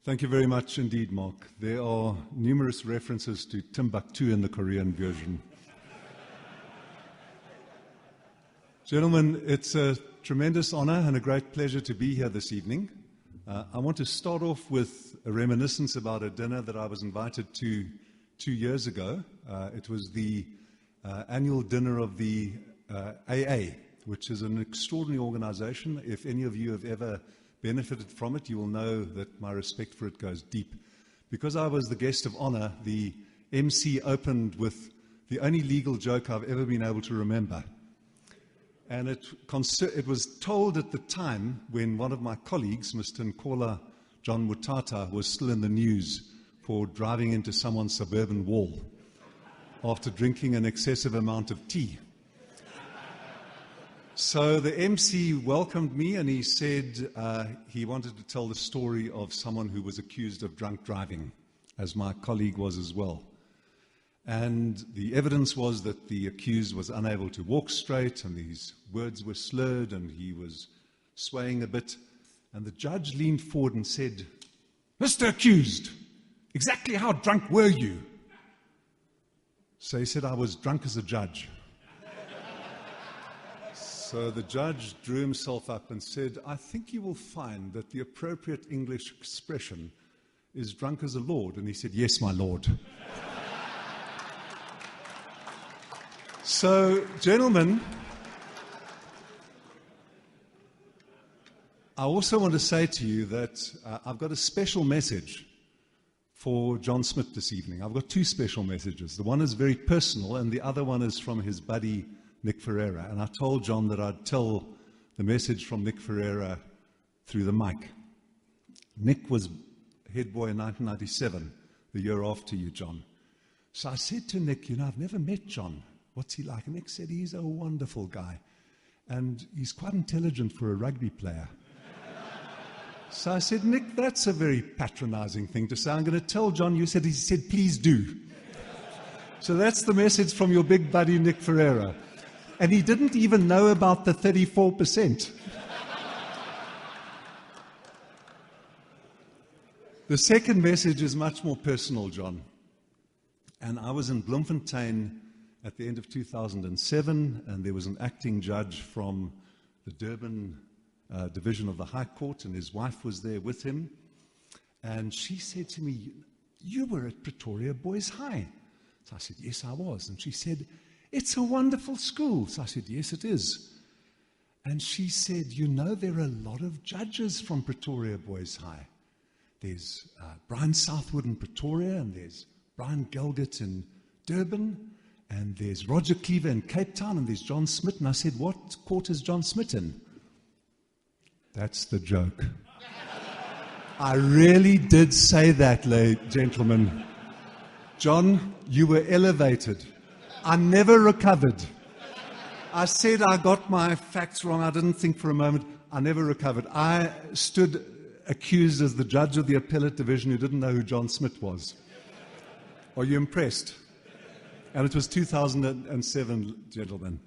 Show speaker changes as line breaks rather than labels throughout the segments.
Thank you very much indeed, Mark. There are numerous references to Timbuktu in the Korean version. Gentlemen, it's a tremendous honor and a great pleasure to be here this evening. I want to start off with a reminiscence about a dinner that I was invited to 2 years ago. It was the annual dinner of the AA, which is an extraordinary organization. If any of you have ever benefited from it, you will know that my respect for it goes deep. Because I was the guest of honor, the MC opened with the only legal joke I've ever been able to remember. And it was told at the time when one of my colleagues, Mr. Nkola John Mutata, was still in the news for driving into someone's suburban wall after drinking an excessive amount of tea. So the MC welcomed me and he said he wanted to tell the story of someone who was accused of drunk driving, as my colleague was as well. And the evidence was that the accused was unable to walk straight and his words were slurred and he was swaying a bit. And the judge leaned forward and said, "Mr. Accused, exactly how drunk were you?" So he said, "I was drunk as a judge." So the judge drew himself up and said, "I think you will find that the appropriate English expression is drunk as a lord." And he said, "Yes, my lord." So, gentlemen, I also want to say to you that I've got a special message for John Smith this evening. I've got two special messages. The one is very personal and the other one is from his buddy Nick Ferreira. And I told John that I'd tell the message from Nick Ferreira through the mic. Nick was head boy in 1997, the year after you, John. So I said to Nick, I've never met John. What's he like? And Nick said, he's a wonderful guy. And he's quite intelligent for a rugby player. So I said, Nick, that's a very patronizing thing to say. I'm going to tell John. He said, please do. So that's the message from your big buddy, Nick Ferreira. And he didn't even know about the 34%. The second message is much more personal, John. And I was in Bloemfontein at the end of 2007, and there was an acting judge from the Durban division of the High Court, and his wife was there with him. And she said to me, "You were at Pretoria Boys High." So I said, "Yes, I was." And she said, "It's a wonderful school." So I said, "Yes, it is." And she said, there are a lot of judges from Pretoria Boys High. There's Brian Southwood in Pretoria, and there's Brian Gelgert in Durban, and there's Roger Cleaver in Cape Town, and there's John Smith. And I said, "What court is John Smith in?" That's the joke. I really did say that, gentlemen. John, you were elevated. I never recovered. I said I got my facts wrong. I didn't think for a moment. I never recovered. I stood accused as the judge of the appellate division who didn't know who John Smith was. Are you impressed? And it was 2007, gentlemen.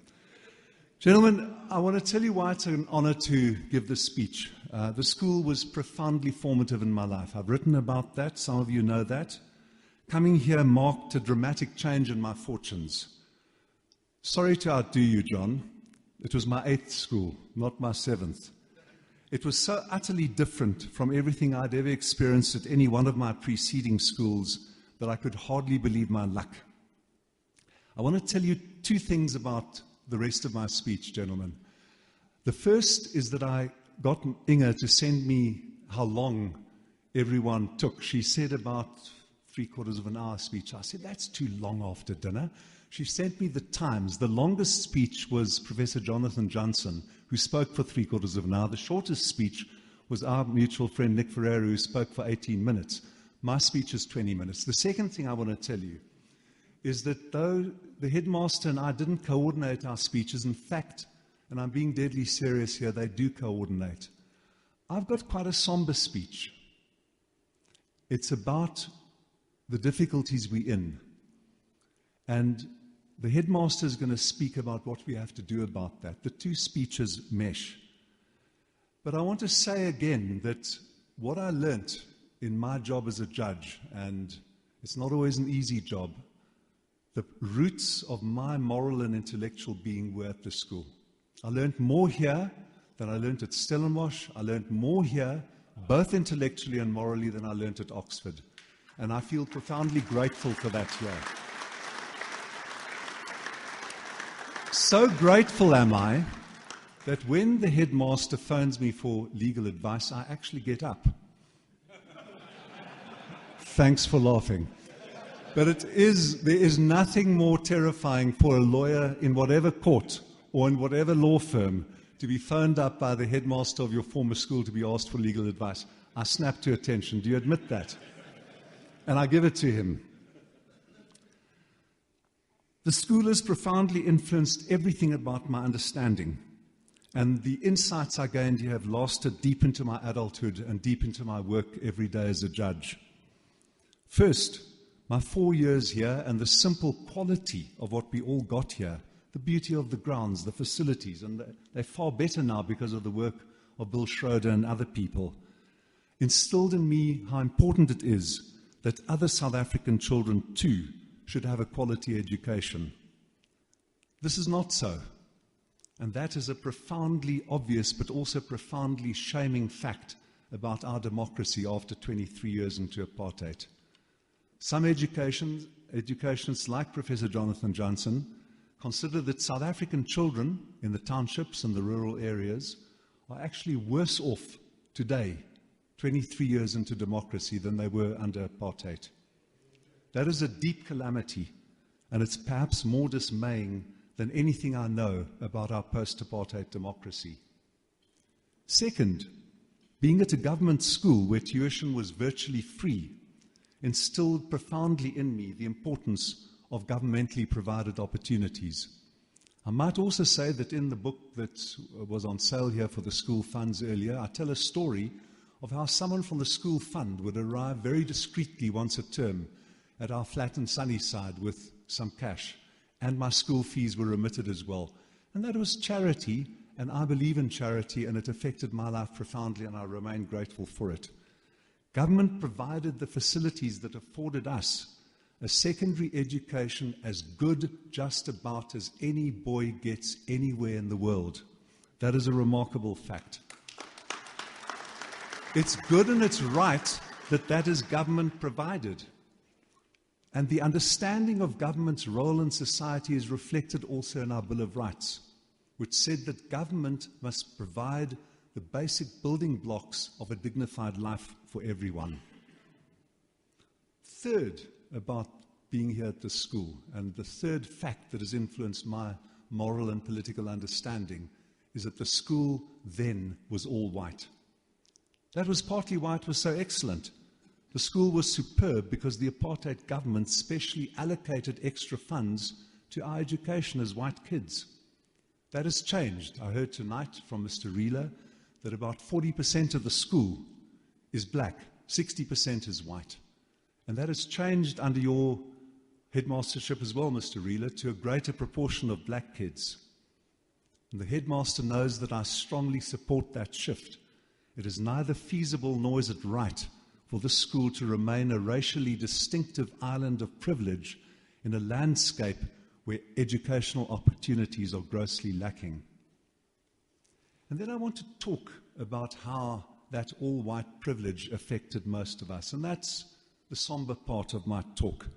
Gentlemen, I want to tell you why it's an honor to give this speech. The school was profoundly formative in my life. I've written about that. Some of you know that. Coming here marked a dramatic change in my fortunes. Sorry to outdo you, John. It was my 8th school, not my 7th. It was so utterly different from everything I'd ever experienced at any one of my preceding schools that I could hardly believe my luck. I want to tell you two things about the rest of my speech, gentlemen. The first is that I got Inga to send me how long everyone took. She said about 3/4 of an hour speech. I said, that's too long after dinner. She sent me the times. The longest speech was Professor Jonathan Johnson, who spoke for 3/4 of an hour. The shortest speech was our mutual friend Nick Ferreira, who spoke for 18 minutes. My speech is 20 minutes. The second thing I want to tell you is that though the headmaster and I didn't coordinate our speeches, in fact, and I'm being deadly serious here, they do coordinate. I've got quite a somber speech. It's about the difficulties we're in. And the headmaster is going to speak about what we have to do about that. The two speeches mesh. But I want to say again that what I learnt in my job as a judge, and it's not always an easy job, the roots of my moral and intellectual being were at the school. I learned more here than I learned at Stellenbosch. I learned more here, both intellectually and morally, than I learned at Oxford. And I feel profoundly grateful for that here. So grateful am I that when the headmaster phones me for legal advice, I actually get up. Thanks for laughing. But there is nothing more terrifying for a lawyer in whatever court or in whatever law firm to be phoned up by the headmaster of your former school to be asked for legal advice. I snap to attention. Do you admit that? And I give it to him. The school has profoundly influenced everything about my understanding. And the insights I gained here have lasted deep into my adulthood and deep into my work every day as a judge. First, my 4 years here and the simple quality of what we all got here, the beauty of the grounds, the facilities, and they're far better now because of the work of Bill Schroeder and other people, instilled in me how important it is that other South African children too should have a quality education. This is not so. And that is a profoundly obvious but also profoundly shaming fact about our democracy after 23 years into apartheid. Some educationists like Professor Jonathan Johnson consider that South African children in the townships and the rural areas are actually worse off today, 23 years into democracy, than they were under apartheid. That is a deep calamity, and it's perhaps more dismaying than anything I know about our post-apartheid democracy. Second, being at a government school where tuition was virtually free instilled profoundly in me the importance of governmentally provided opportunities. I might also say that in the book that was on sale here for the school funds earlier, I tell a story of how someone from the school fund would arrive very discreetly once a term at our flat in Sunnyside with some cash, and my school fees were remitted as well. And that was charity, and I believe in charity, and it affected my life profoundly, and I remain grateful for it. Government provided the facilities that afforded us a secondary education as good just about as any boy gets anywhere in the world. That is a remarkable fact. It's good and it's right that that is government provided. And the understanding of government's role in society is reflected also in our Bill of Rights, which said that government must provide the basic building blocks of a dignified life for everyone. Third, about being here at the school, and the third fact that has influenced my moral and political understanding, is that the school then was all white. That was partly why it was so excellent. The school was superb because the apartheid government specially allocated extra funds to our education as white kids. That has changed. I heard tonight from Mr. Reeler that about 40% of the school is black, 60% is white. And that has changed under your headmastership as well, Mr. Reeler, to a greater proportion of black kids. And the headmaster knows that I strongly support that shift. It is neither feasible nor is it right for this school to remain a racially distinctive island of privilege in a landscape where educational opportunities are grossly lacking. And then I want to talk about how that all-white privilege affected most of us, and that's the somber part of my talk.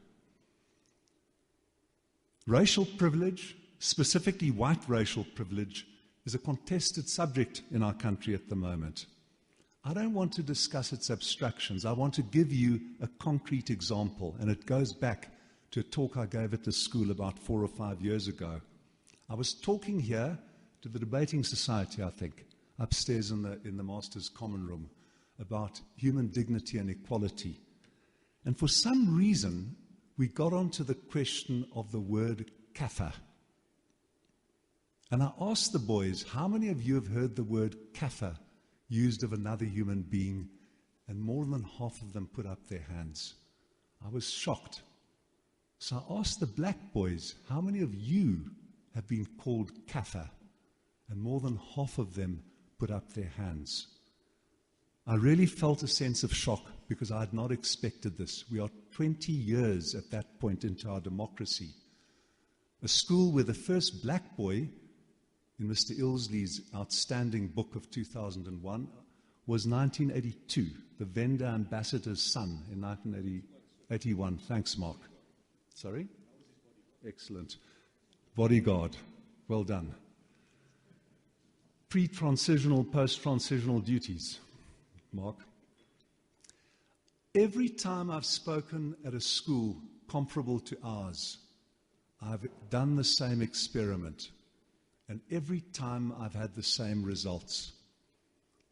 Racial privilege, specifically white racial privilege, is a contested subject in our country at the moment. I don't want to discuss its abstractions. I want to give you a concrete example, and it goes back to a talk I gave at the school about 4 or 5 years ago. I was talking here to the debating society, I think, upstairs in the Master's Common Room, about human dignity and equality. And for some reason, we got onto the question of the word kafir. And I asked the boys, how many of you have heard the word kafir used of another human being? And more than half of them put up their hands. I was shocked. So I asked the black boys, how many of you have been called kafir? And more than half of them put up their hands. I really felt a sense of shock because I had not expected this. We are 20 years at that point into our democracy. A school where the first black boy in Mr. Ilsley's outstanding book of 2001 was 1982, the Venda ambassador's son in 1981. Thanks, Mark. Sorry? Excellent. Bodyguard. Well done. Pre-transitional, post-transitional duties. Mark. Every time I've spoken at a school comparable to ours, I've done the same experiment. And every time I've had the same results.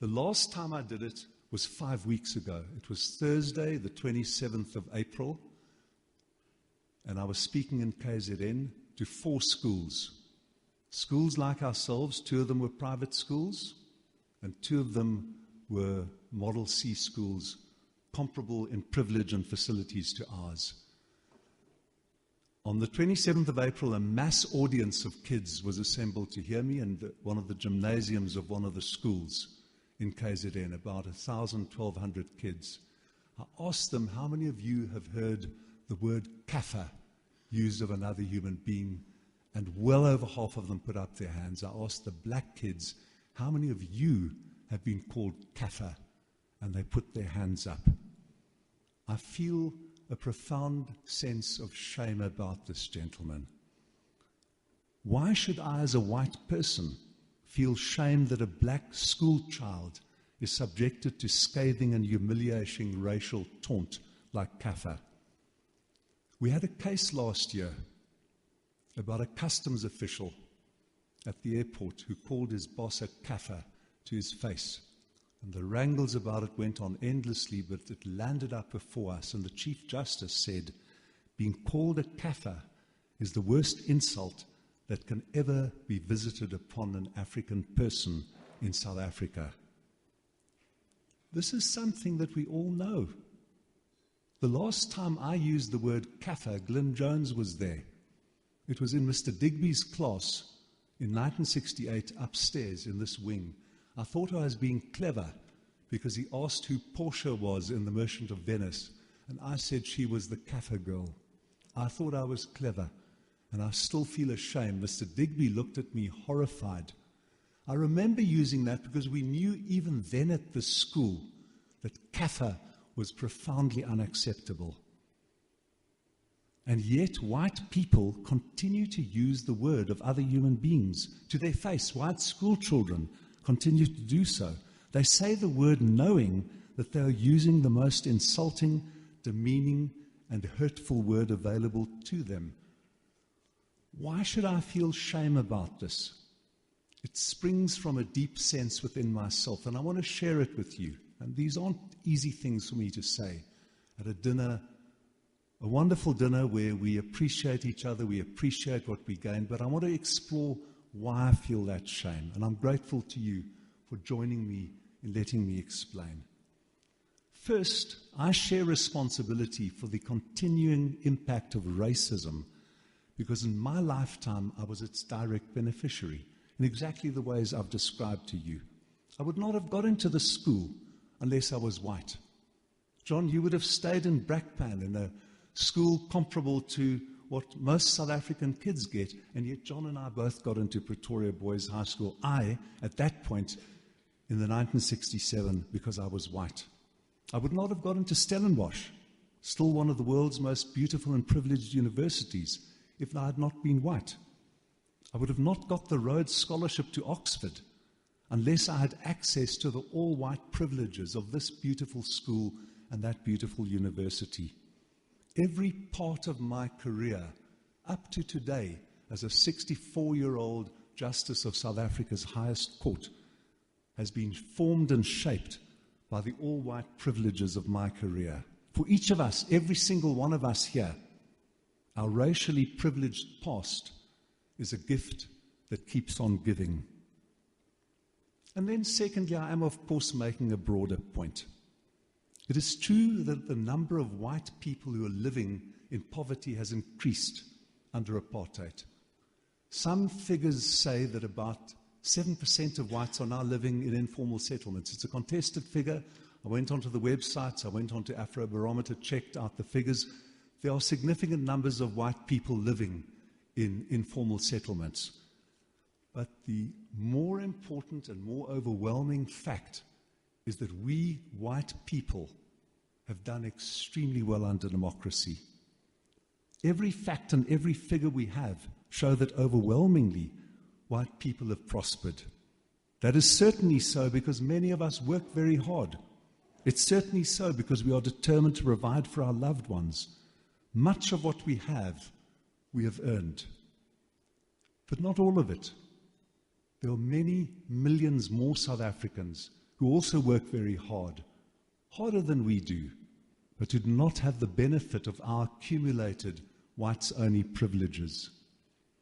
The last time I did it was 5 weeks ago. It was Thursday, the 27th of April. And I was speaking in KZN to 4 schools. Schools like ourselves, 2 of them were private schools, and 2 of them were Model C schools, comparable in privilege and facilities to ours. On the 27th of April, a mass audience of kids was assembled to hear me in one of the gymnasiums of one of the schools in KZN, about 1,000, 1,200 kids. I asked them, how many of you have heard the word kafir used of another human being? And well over half of them put up their hands. I asked the black kids, how many of you have been called kafir? And they put their hands up. I feel a profound sense of shame about this, gentleman. Why should I, as a white person, feel shame that a black school child is subjected to scathing and humiliating racial taunt like kafir? We had a case last year about a customs official at the airport who called his boss a kafir to his face. And the wrangles about it went on endlessly, but it landed up before us. And the Chief Justice said, being called a kafir is the worst insult that can ever be visited upon an African person in South Africa. This is something that we all know. The last time I used the word kafir, Glyn Jones was there. It was in Mr. Digby's class in 1968 upstairs in this wing. I thought I was being clever because he asked who Portia was in The Merchant of Venice, and I said she was the kafir girl. I thought I was clever, and I still feel ashamed. Mr. Digby looked at me horrified. I remember using that because we knew even then at the school that kafir was profoundly unacceptable. And yet white people continue to use the word of other human beings to their face. White school children continue to do so. They say the word knowing that they are using the most insulting, demeaning, and hurtful word available to them. Why should I feel shame about this? It springs from a deep sense within myself, and I want to share it with you. And these aren't easy things for me to say at a dinner, a wonderful dinner where we appreciate each other, we appreciate what we gain, but I want to explore why I feel that shame. And I'm grateful to you for joining me in letting me explain. First, I share responsibility for the continuing impact of racism because in my lifetime I was its direct beneficiary in exactly the ways I've described to you. I would not have got into the school unless I was white. John, you would have stayed in Brakpan in a school comparable to what most South African kids get, and yet John and I both got into Pretoria Boys High School. I, at that point, in the 1967, because I was white. I would not have got into Stellenbosch, still one of the world's most beautiful and privileged universities, if I had not been white. I would have not got the Rhodes Scholarship to Oxford unless I had access to the all-white privileges of this beautiful school and that beautiful university. Every part of my career, up to today, as a 64-year-old Justice of South Africa's highest court, has been formed and shaped by the all-white privileges of my career. For each of us, every single one of us here, our racially privileged past is a gift that keeps on giving. And then secondly, I am of course making a broader point. It is true that the number of white people who are living in poverty has increased under apartheid. Some figures say that about 7% of whites are now living in informal settlements. It's a contested figure. I went onto the websites, I went onto Afrobarometer, checked out the figures. There are significant numbers of white people living in informal settlements. But the more important and more overwhelming fact is that we white people have done extremely well under democracy. Every fact and every figure we have show that overwhelmingly white people have prospered. That is certainly so because many of us work very hard. It's certainly so because we are determined to provide for our loved ones. Much of what we have earned. But not all of it. There are many millions more South Africans who also work very hard, harder than we do, but who do not have the benefit of our accumulated whites-only privileges.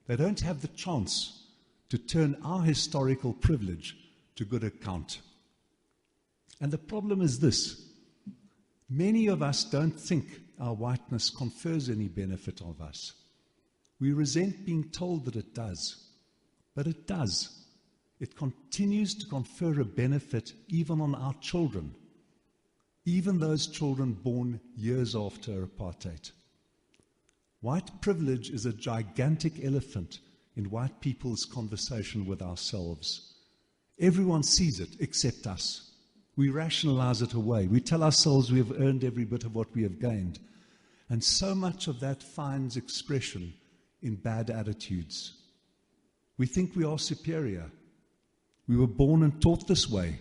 They don't have the chance to turn our historical privilege to good account. And the problem is this: many of us don't think our whiteness confers any benefit of us. We resent being told that it does, but it does. It continues to confer a benefit even on our children, even those children born years after apartheid. White privilege is a gigantic elephant in white people's conversation with ourselves. Everyone sees it except us. We rationalize it away. We tell ourselves we have earned every bit of what we have gained. And so much of that finds expression in bad attitudes. We think we are superior. We were born and taught this way.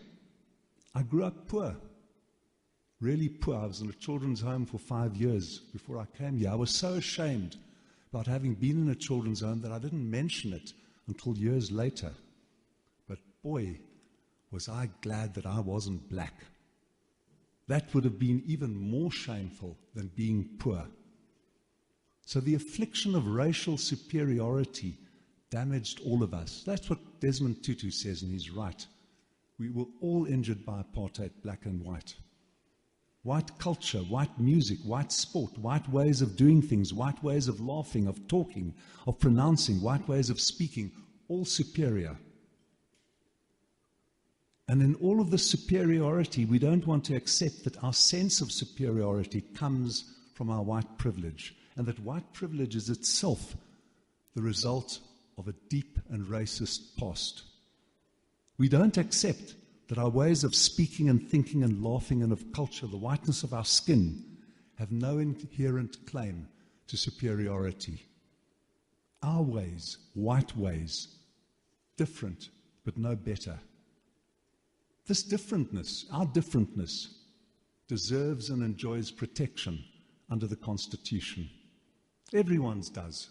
I grew up poor, really poor. I was in a children's home for 5 years before I came here. I was so ashamed about having been in a children's home that I didn't mention it until years later. But boy, was I glad that I wasn't black. That would have been even more shameful than being poor. So the affliction of racial superiority damaged all of us. That's what Desmond Tutu says, and he's right. We were all injured by apartheid, black and white. White culture, white music, white sport, white ways of doing things, white ways of laughing, of talking, of pronouncing, white ways of speaking, all superior. And in all of this superiority, we don't want to accept that our sense of superiority comes from our white privilege, and that white privilege is itself the result of a deep and racist past. We don't accept that our ways of speaking and thinking and laughing and of culture, the whiteness of our skin, have no inherent claim to superiority. Our ways, white ways, different but no better. This differentness, our differentness, deserves and enjoys protection under the Constitution. Everyone's does,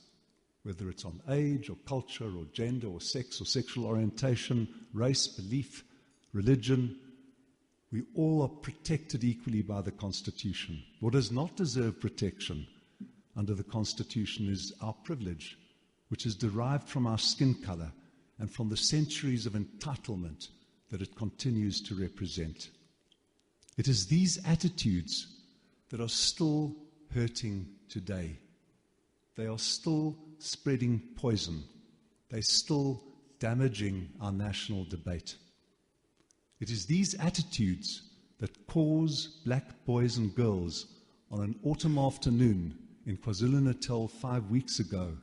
whether it's on age or culture or gender or sex or sexual orientation, race, belief, religion. We all are protected equally by the Constitution. What does not deserve protection under the Constitution is our privilege, which is derived from our skin color and from the centuries of entitlement that it continues to represent. It is these attitudes that are still hurting today. They are still spreading poison. They're still damaging our national debate. It is these attitudes that cause black boys and girls on an autumn afternoon in KwaZulu-Natal 5 weeks ago,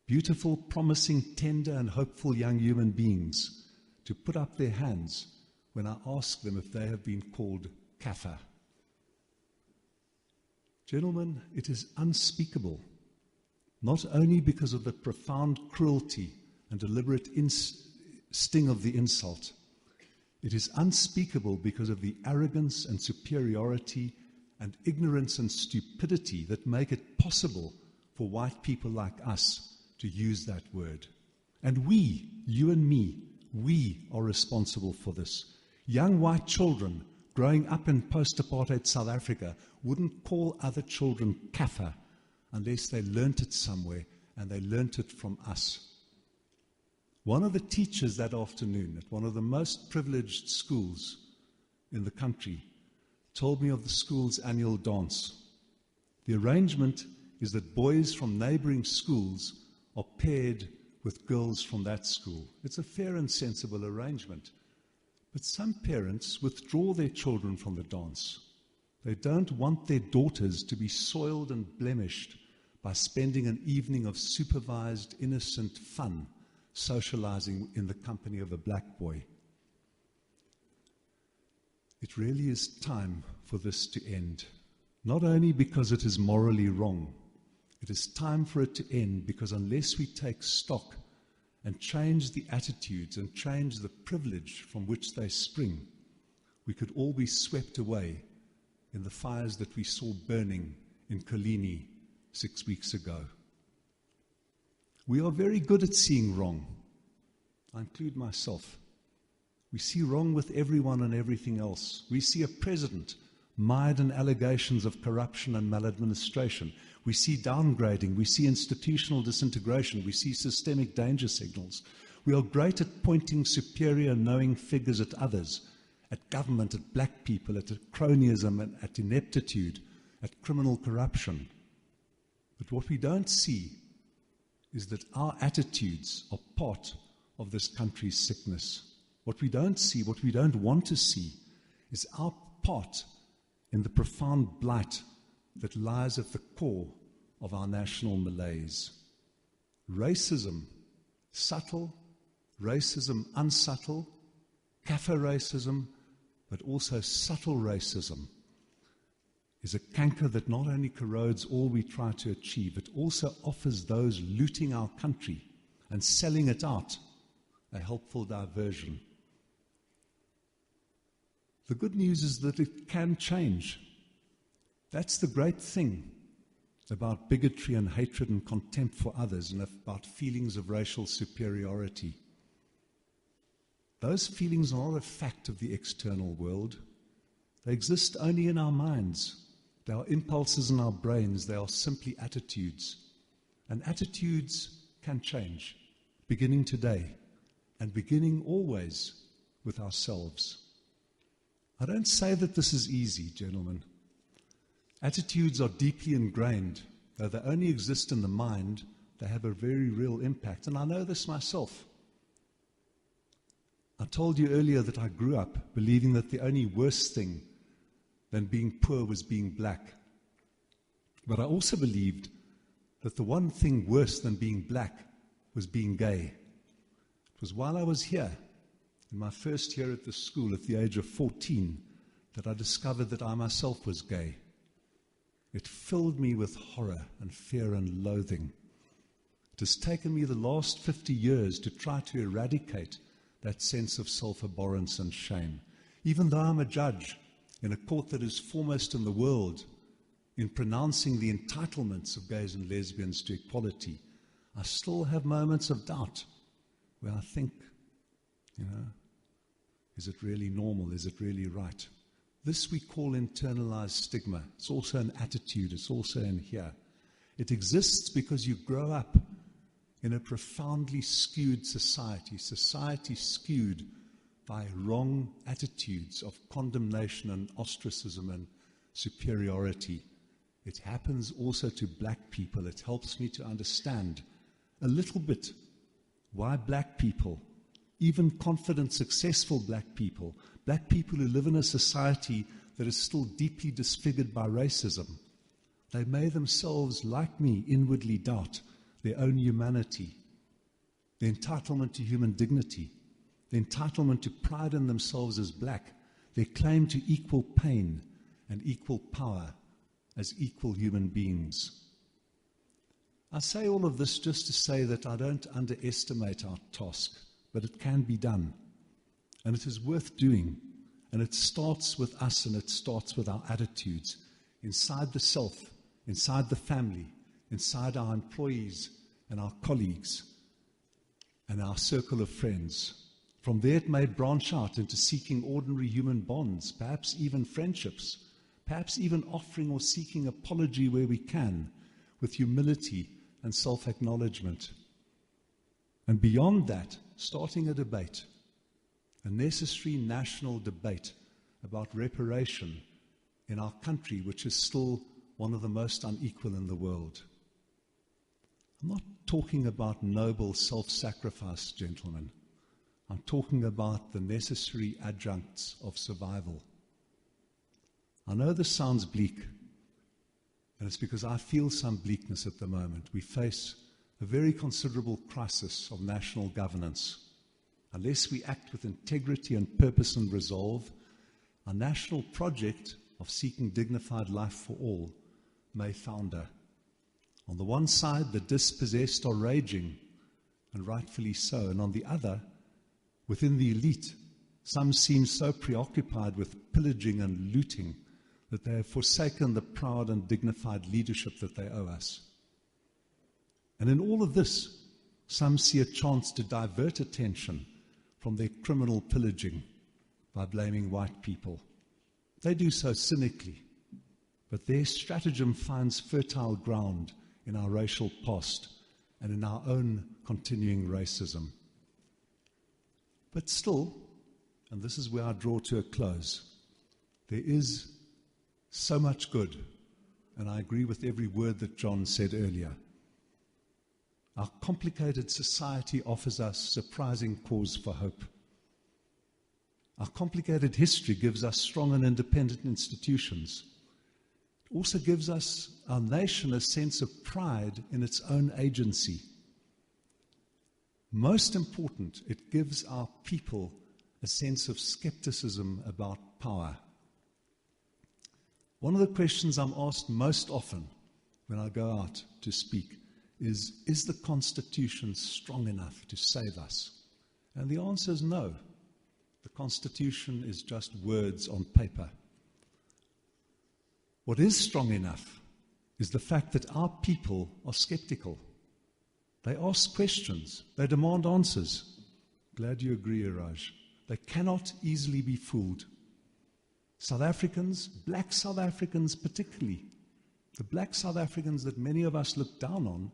beautiful, promising, tender and hopeful young human beings, to put up their hands when I ask them if they have been called kafir. Gentlemen, it is unspeakable, not only because of the profound cruelty and deliberate sting of the insult. It is unspeakable because of the arrogance and superiority and ignorance and stupidity that make it possible for white people like us to use that word. And we, you and me, we are responsible for this. Young white children growing up in post-apartheid South Africa wouldn't call other children kafir unless they learnt it somewhere, and they learnt it from us. One of the teachers that afternoon at one of the most privileged schools in the country told me of the school's annual dance. The arrangement is that boys from neighboring schools are paired with girls from that school. It's a fair and sensible arrangement. But some parents withdraw their children from the dance. They don't want their daughters to be soiled and blemished by spending an evening of supervised, innocent fun, socializing in the company of a black boy. It really is time for this to end, not only because it is morally wrong. It is time for it to end because unless we take stock and change the attitudes and change the privilege from which they spring, we could all be swept away in the fires that we saw burning in Kolini 6 weeks ago. We are very good at seeing wrong. I include myself. We see wrong with everyone and everything else. We see a president mired in allegations of corruption and maladministration. We see downgrading. We see institutional disintegration. We see systemic danger signals. We are great at pointing superior knowing figures at others, at government, at black people, at cronyism, and at ineptitude, at criminal corruption. But what we don't see is that our attitudes are part of this country's sickness. What we don't see, what we don't want to see, is our part in the profound blight that lies at the core of our national malaise. Racism, subtle, racism unsubtle, CAFA racism, but also subtle racism, is a canker that not only corrodes all we try to achieve, it also offers those looting our country and selling it out a helpful diversion. The good news is that it can change. That's the great thing about bigotry and hatred and contempt for others and about feelings of racial superiority. Those feelings are not a fact of the external world. They exist only in our minds. They are impulses in our brains. They are simply attitudes. And attitudes can change, beginning today and beginning always with ourselves. I don't say that this is easy, gentlemen. Attitudes are deeply ingrained. Though they only exist in the mind, they have a very real impact. And I know this myself. I told you earlier that I grew up believing that the only worse thing than being poor was being black. But I also believed that the one thing worse than being black was being gay. It was while I was here, in my first year at the school at the age of 14, that I discovered that I myself was gay. It filled me with horror and fear and loathing. It has taken me the last 50 years to try to eradicate that sense of self-abhorrence and shame. Even though I'm a judge in a court that is foremost in the world in pronouncing the entitlements of gays and lesbians to equality, I still have moments of doubt where I think, is it really normal? Is it really right? This we call internalized stigma. It's also an attitude. It's also in here. It exists because you grow up in a profoundly skewed society skewed by wrong attitudes of condemnation and ostracism and superiority. It happens also to black people. It helps me to understand a little bit why black people, even confident, successful black people who live in a society that is still deeply disfigured by racism, they may themselves, like me, inwardly doubt their own humanity, their entitlement to human dignity, their entitlement to pride in themselves as black, their claim to equal pain and equal power as equal human beings. I say all of this just to say that I don't underestimate our task, but it can be done, and it is worth doing, and it starts with us, and it starts with our attitudes, inside the self, inside the family, inside our employees and our colleagues and our circle of friends. From there it may branch out into seeking ordinary human bonds, perhaps even friendships, perhaps even offering or seeking apology where we can, with humility and self-acknowledgement. And beyond that, starting a debate, a necessary national debate about reparation in our country, which is still one of the most unequal in the world. I'm not talking about noble self-sacrifice, gentlemen. I'm talking about the necessary adjuncts of survival. I know this sounds bleak, and it's because I feel some bleakness at the moment. We face a very considerable crisis of national governance. Unless we act with integrity and purpose and resolve, our national project of seeking dignified life for all may founder. On the one side, the dispossessed are raging, and rightfully so, and on the other, within the elite, some seem so preoccupied with pillaging and looting that they have forsaken the proud and dignified leadership that they owe us. And in all of this, some see a chance to divert attention from their criminal pillaging by blaming white people. They do so cynically, but their stratagem finds fertile ground in our racial past and in our own continuing racism. But still, and this is where I draw to a close, there is so much good, and I agree with every word that John said earlier. Our complicated society offers us surprising cause for hope. Our complicated history gives us strong and independent institutions. It also gives us, our nation, a sense of pride in its own agency. Most important, it gives our people a sense of skepticism about power. One of the questions I'm asked most often when I go out to speak is the Constitution strong enough to save us? And the answer is no. The Constitution is just words on paper. What is strong enough is the fact that our people are skeptical. They ask questions. They demand answers. Glad you agree, Iraj. They cannot easily be fooled. South Africans, black South Africans particularly, the black South Africans that many of us look down on,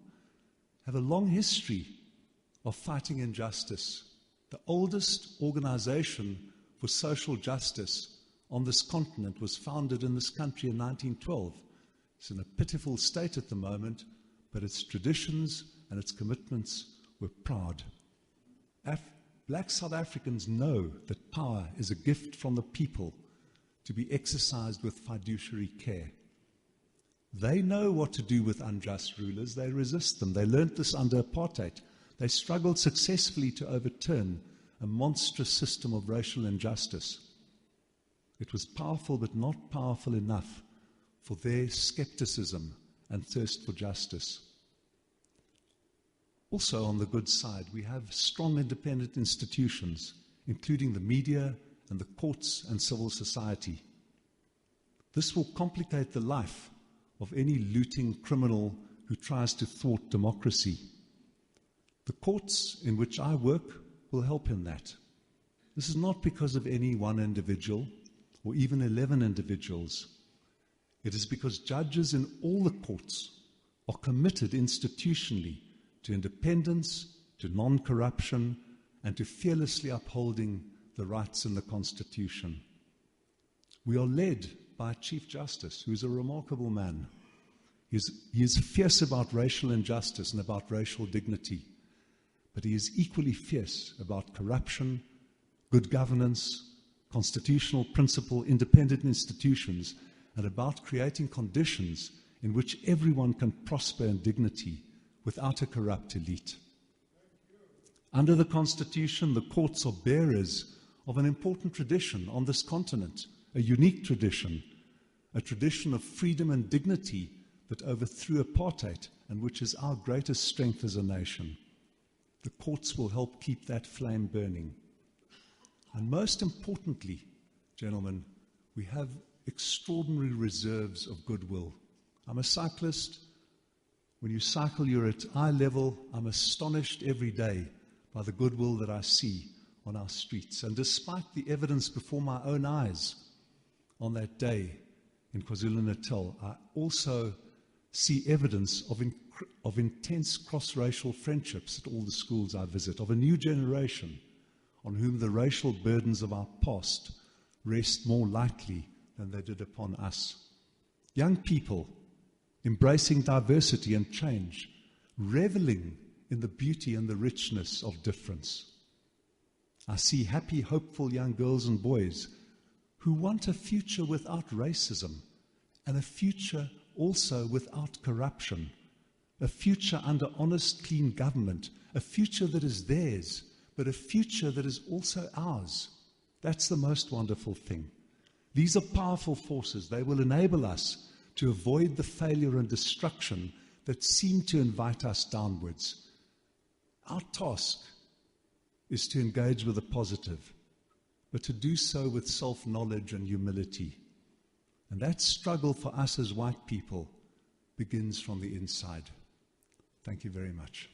have a long history of fighting injustice. The oldest organization for social justice on this continent was founded in this country in 1912. It's in a pitiful state at the moment, but its traditions and its commitments were proud. Black South Africans know that power is a gift from the people to be exercised with fiduciary care. They know what to do with unjust rulers. They resist them. They learned this under apartheid. They struggled successfully to overturn a monstrous system of racial injustice. It was powerful, but not powerful enough for their skepticism and thirst for justice. Also, on the good side, we have strong independent institutions, including the media and the courts and civil society. This will complicate the life of any looting criminal who tries to thwart democracy. The courts in which I work will help in that. This is not because of any one individual or even 11 individuals. It is because judges in all the courts are committed institutionally to independence, to non-corruption, and to fearlessly upholding the rights in the Constitution. We are led by a Chief Justice who is a remarkable man. He is fierce about racial injustice and about racial dignity, but he is equally fierce about corruption, good governance, constitutional principle, independent institutions, and about creating conditions in which everyone can prosper in dignity without a corrupt elite. Under the Constitution, the courts are bearers of an important tradition on this continent, a unique tradition, a tradition of freedom and dignity that overthrew apartheid and which is our greatest strength as a nation. The courts will help keep that flame burning. And most importantly, gentlemen, we have extraordinary reserves of goodwill. I'm a cyclist. When you cycle, you're at eye level. I'm astonished every day by the goodwill that I see on our streets. And despite the evidence before my own eyes on that day in KwaZulu-Natal, I also see evidence of intense cross-racial friendships at all the schools I visit, of a new generation on whom the racial burdens of our past rest more lightly than they did upon us. Young people embracing diversity and change, reveling in the beauty and the richness of difference. I see happy, hopeful young girls and boys who want a future without racism and a future also without corruption, a future under honest, clean government, a future that is theirs, but a future that is also ours. That's the most wonderful thing. These are powerful forces. They will enable us to avoid the failure and destruction that seem to invite us downwards. Our task is to engage with the positive, but to do so with self-knowledge and humility. And that struggle for us as white people begins from the inside. Thank you very much.